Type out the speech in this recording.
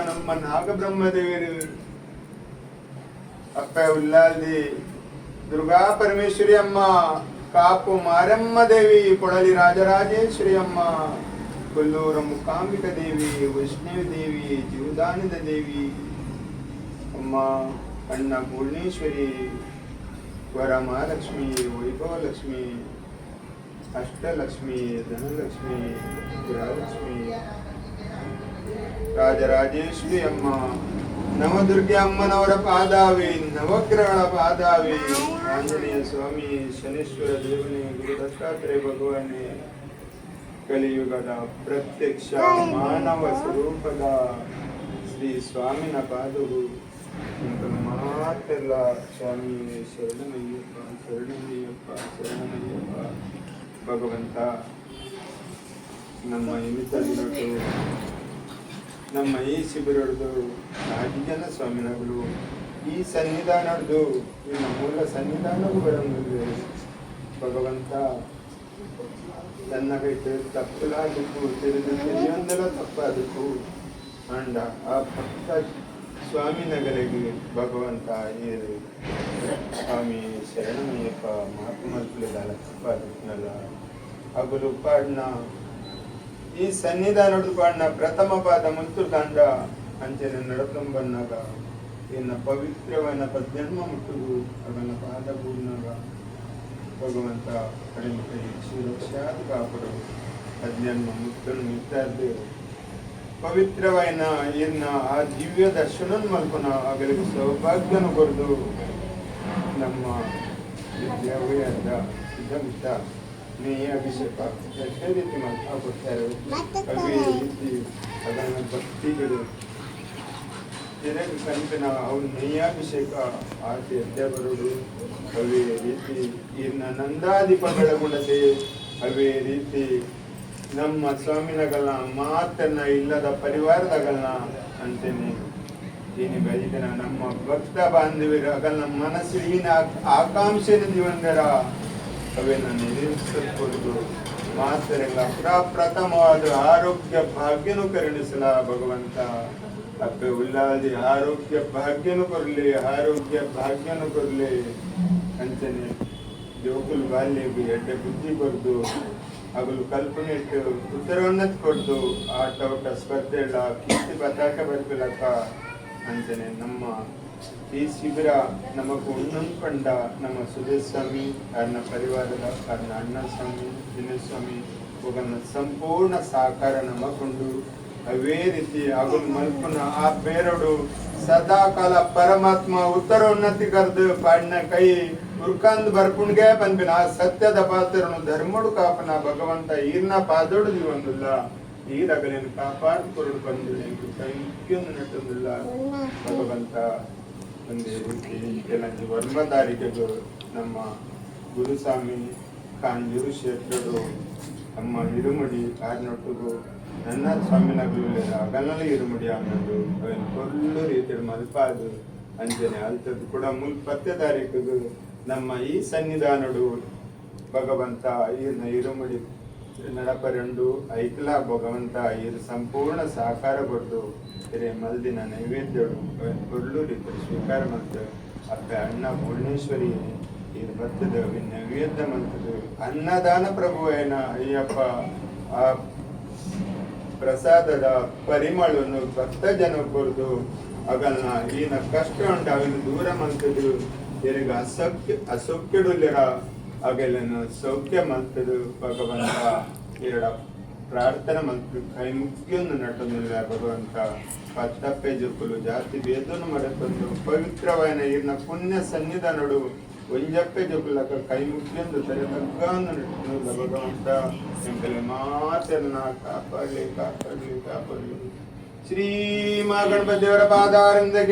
ನಮ್ಮ ನಾಗಬ್ರಹ್ಮದೇವರು ಅಪ್ಪ ಉಲ್ಲಾಲ್ದಿ ದುರ್ಗಾ ಪರಮೇಶ್ವರಿ ಅಮ್ಮ, ಕಾಪು ಮಾರಮ್ಮ ದೇವಿ, ಕೊಡಲಿ ರಾಜರಾಜೇಶ್ವರಿ ಅಮ್ಮ, ಕೊಲ್ಲೂರ ಮುಕಾಂಬಿಕ ದೇವಿ, ವೈಷ್ಣವಿ ದೇವಿ, ಜೀವದಾನದ ದೇವಿ ಅಮ್ಮ, ಅಣ್ಣ ಪೂರ್ಣೇಶ್ವರಿ, ವರಮಹಾಲಕ್ಷ್ಮಿ, ವೈಭವಲಕ್ಷ್ಮಿ, ಅಷ್ಟಲಕ್ಷ್ಮಿ, ಧನಲಕ್ಷ್ಮಿ, ಗೃಹಲಕ್ಷ್ಮಿ, ರಾಜರಾಜೇಶ್ವರಿ ಅಮ್ಮ, ನವದುರ್ಗೆ ಅಮ್ಮನವರ ಪಾದಾವಿ, ನವಗ್ರಹಗಳ ಪಾದಾವಿ, ಆಂಜನೇಯ ಸ್ವಾಮಿ, ಶನೀಶ್ವರ ದೇವನೇ, ಗುರು ದತ್ತಾತ್ರೇಯ ಭಗವಾನೇ, ಕಲಿಯುಗದ ಪ್ರತ್ಯಕ್ಷ ಮಾನವ ಸ್ವರೂಪದ ಶ್ರೀ ಸ್ವಾಮಿನ ಪಾದವು ಮಾತೆಲ್ಲ ಸ್ವಾಮಿ ಶರಣಮಯ್ಯಪ್ಪ, ಶರಣಮಯ್ಯಪ್ಪ, ಶರಣಮಯ್ಯಪ್ಪ. ಭಗವಂತ ನಮ್ಮ ಎಮಿತದಿನಟ್ಟು ನಮ್ಮ ಈ ಶಿಬಿರದ್ದು ಜನ ಸ್ವಾಮಿನಗಳು ಈ ಸನ್ನಿಧಾನದ್ದು ನಿಮ್ಮ ಮೂಲ ಸನ್ನಿಧಾನವು ಬರಂಗಿಲ್ಲ. ಭಗವಂತ ತನ್ನ ಕೈ ತಪ್ಪಲಾಗಿತ್ತು, ತಿಳಿದು ತಿಳಿಯೊಂದೆಲ್ಲ ತಪ್ಪಾದಿತ್ತು ಅಂಡ ಆ ಭಕ್ತ ಸ್ವಾಮಿನಗಳಿಗೆ ಭಗವಂತ ಏರು ಸ್ವಾಮಿ ಶರಣಮಯ್ಯಪ್ಪ ಮಹಾತ್ಮಲ್ಪುಲಿದಾಲ ತಪ್ಪಾದಿತ್ತಲ್ಲ ಹಗಲು ಪಾಡ್ನ ಈ ಸನ್ನಿಧಾನದ ಪಾಡ್ನ ಪ್ರಥಮ ಪಾದ ಮುಂತು ದಂಡ ಅಂಚನೆ ನಡತಂಬನ್ನಾಗ ಇನ್ನ ಪವಿತ್ರವನ್ನ ಪದ್ಯನ್ಮ ಮುಟ್ಟುದು ಅದನ್ನ ಪಾದ ಕೂಡಿನಾಗ ಭಗವಂತ ಕಡಿಮೆ ಕೈ ಸುರಕ್ಷಾದ ಕಾಪಡು ಪದ್ಯನ್ಮ ಮುಟ್ಟನ್ನು ನಿಂತಾರ್ದು ಪವಿತ್ರವೈನ ಇನ್ನ ಆ ದಿವ್ಯ ದರ್ಶನ ಮಲ್ಪನ ಆಗಲಿಕ್ಕೆ ಸೌಭಾಗ್ಯನ ಕೊರದು ನಮ್ಮ ವಿದ್ಯಾವಯದ ಇದ್ದ ನೇಯ ಅಭಿಷೇಕ ಎಷ್ಟೇ ರೀತಿ ಮಾಡ್ತಾ ಕೊಡ್ತಾರೆ. ಅವೇ ರೀತಿ ಅದನ್ನ ಭಕ್ತಿಗಳು ಜನರು ಕನಪಿನ ಅವ್ರ ನೇಯಾಭಿಷೇಕ ಆಕೆ ಎದ್ದೆ ಬರುವುದು. ಅವೇ ರೀತಿ ಇನ್ನ ನಂದಾಧಿಪಗಳ ಗುಣತೆ, ಅವೇ ರೀತಿ ನಮ್ಮ ಸ್ವಾಮಿನಗಳನ್ನ ಮಾತನ್ನ ಇಲ್ಲದ ಪರಿವಾರದಗಳನ್ನ ಅಂತೇನೆ ಏನಿ ಬೈದಿನ ನಮ್ಮ ಭಕ್ತ ಬಾಂಧವ್ಯರ ಅಗಲ್ನ ಮನಸ್ಸಿನ ಆಕಾಂಕ್ಷೆನ ಜೀವನದರ ಅವೇನ ನಿರೀಕ್ಷಿಸಬಹುದು. ಮಾತರೆಲ್ಲ ಪ್ರಪ್ರಥಮವಾದ ಆರೋಗ್ಯ ಭಾಗ್ಯನು ಕರುಣಿಸಲ ಭಗವಂತ. ಅಪ್ಪೆ ಉಲ್ಲಾದಿ ಆರೋಗ್ಯ ಭಾಗ್ಯನು ಕೊರ್ಲಿ, ಆರೋಗ್ಯ ಭಾಗ್ಯನು ಕೊರ್ಲಿ ಅಂಚನೆ ಜೋಕುಲ್ ಬಾಲ್ಯಗೆ ಎಡ್ಡೆ ಬುದ್ಧಿ ಕೊರ್ದು ಹಗಲು ಕಲ್ಪನೆ ಇಟ್ಟು ಉತ್ತರವನ್ನತ್ ಕೊಡ್ದು ಆಟ ಊಟ ಸ್ಪರ್ಧೆ ಇಲ್ಲ ಕೀರ್ತಿ ಪತಾಕ ಬರ್ಬಿಲ್ಲಕ್ಕ ಅಂತಾನೆ ನಮ್ಮ ಈ ಶಿಬಿರ ನಮಗೂ ಉಣ್ಣಂಕೊಂಡ ನಮ್ಮ ಸುರೇಶ್ ಸ್ವಾಮಿ ಅವ್ರನ್ನ ಪರಿವಾರದ ಅವ್ರನ್ನ ಅಣ್ಣ ಸ್ವಾಮಿ ದಿನೇಶ್ ಸ್ವಾಮಿ ಹೋಗನ್ನ ಸಂಪೂರ್ಣ ಸಹಕಾರ ನಮಗೊಂಡು ಅವೇ ರೀತಿ ಹಗಲು ಮಲ್ಪನ ಆ ಬೇರಡು ಸದಾ ಕಾಲ ಪರಮಾತ್ಮ ಉತ್ತರ ಉನ್ನತಿ ಕರೆದು ಪಾಡಿನ ಕೈ ಉರ್ಕಂದ್ ಬರ್ಪುಣ್ಗೆ ಬಂದ್ಬಿನ ಆ ಸತ್ಯದ ಪಾತ್ರನು ಧರ್ಮಡು ಕಾಪನ ಭಗವಂತ ಈರ್ನ ಪಾದೋಡು ಒಂದಿಲ್ಲ ಈರಗಲೇನು ಕಾಪಾಡ್ ಕೊರಡು ಬಂದು ಕೈ ಮುಖ್ಯೊಂದು ನೆಟ್ಟೊಂದಿಲ್ಲ ಭಗವಂತ ಒಂದೇ ರೀತಿ ಕೆಲಂಜಿ ವರ್ಮದಾರಿಕೆಗಳು ನಮ್ಮ ಗುರುಸ್ವಾಮಿ ಕಾಂಜೂರು ಕ್ಷೇತ್ರಡು ಅಮ್ಮ ಇರುಮುಡಿ ಆರ್ನೊಟ್ಟಿಗೂ ನನ್ನ ಸ್ವಾಮಿನಗಳು ಅಗಲಲ್ಲಿ ಇರುಮುಡಿ ಅನ್ನೋದು ಅವನು ಕೊಲ್ಲು ರೀತಿಯಲ್ಲಿ ಮಲ್ಪಾದು ಅಂಜನೆ ಅಲ್ತದ್ದು ಕೂಡ ಮುಲ್ 10 ತಾರೀಕಿಗೂ ನಮ್ಮ ಈ ಸನ್ನಿಧಾನಡು ಭಗವಂತ ಈರ್ನ ಇರುಮುಡಿ ನಡಪರೆಂಡು ಐಕ್ಲ ಭಗವಂತ ಈರು ಸಂಪೂರ್ಣ ಸಹಕಾರ ಕೊಟ್ಟು ಹಿರೇ ಮಲ್ದಿನ ನೈವೇದ್ಯಡು ಅವನು ಕೊಲ್ಲು ರೀತಿಯಲ್ಲಿ ಸ್ವೀಕಾರ ಮಾಡ್ತೇವೆ. ಅಪ್ಪೆ ಅಣ್ಣ ಪೂರ್ಣೇಶ್ವರಿ ಇದು ಬರ್ತದೆ ನೈವೇದ್ಯ ಮಾಡ್ತದೆ. ಅನ್ನದಾನ ಪ್ರಭುವೇನ ಅಯ್ಯಪ್ಪ ಆ ಪ್ರಸಾದದ ಪರಿಮಳವನ್ನು ಭಕ್ತ ಜನ ಕೊರ್ದು ಅಗಲ್ನ ಈನ ಕಷ್ಟ ಉಂಟು ಅವನ್ನು ದೂರ ಮಂತದ್ದು ಇವರಿಗೆ ಅಸೌಖ್ಯಡುಲ್ಲಿರ ಅಗಲನ್ನು ಸೌಖ್ಯ ಮಂತದ್ದು ಭಗವಂತ ಎರಡ ಪ್ರಾರ್ಥನೆ ಮಂತ್ರ ಕೈ ಮುಖ್ಯೊಂದು ನಟೊಂದಿಲ್ಲ ಭಗವಂತ ಪತ್ತಪ್ಪೆ ಜೊಕ್ಕಲು ಜಾತಿ ಭೇದನು ಮರೆತಂದು ಪವಿತ್ರವಾಯನ ಈರ್ನ ಪುಣ್ಯ ಸನ್ನಿಧಾನಡು ಒಂಜಪ್ಪೆ ಜೊಕ್ಕಲಕ ಕೈ ಮುಖ್ಯೊಂದು ತಲೆ ತಗ್ಗನ್ನು ನಟೊಂದಿಲ್ಲ ಭಗವಂತ ಎಂಬಲ್ಲಿ ಮಾತೆಲ್ಲ ಕಾಪಾಡಲಿ ಕಾಪಾಡಲಿ ಕಾಪಾಡಲಿ. ಶ್ರೀ ಮಹಾಗಣಪತಿ ದೇವರ ಪಾದಾರಂದಕ್ಕೆ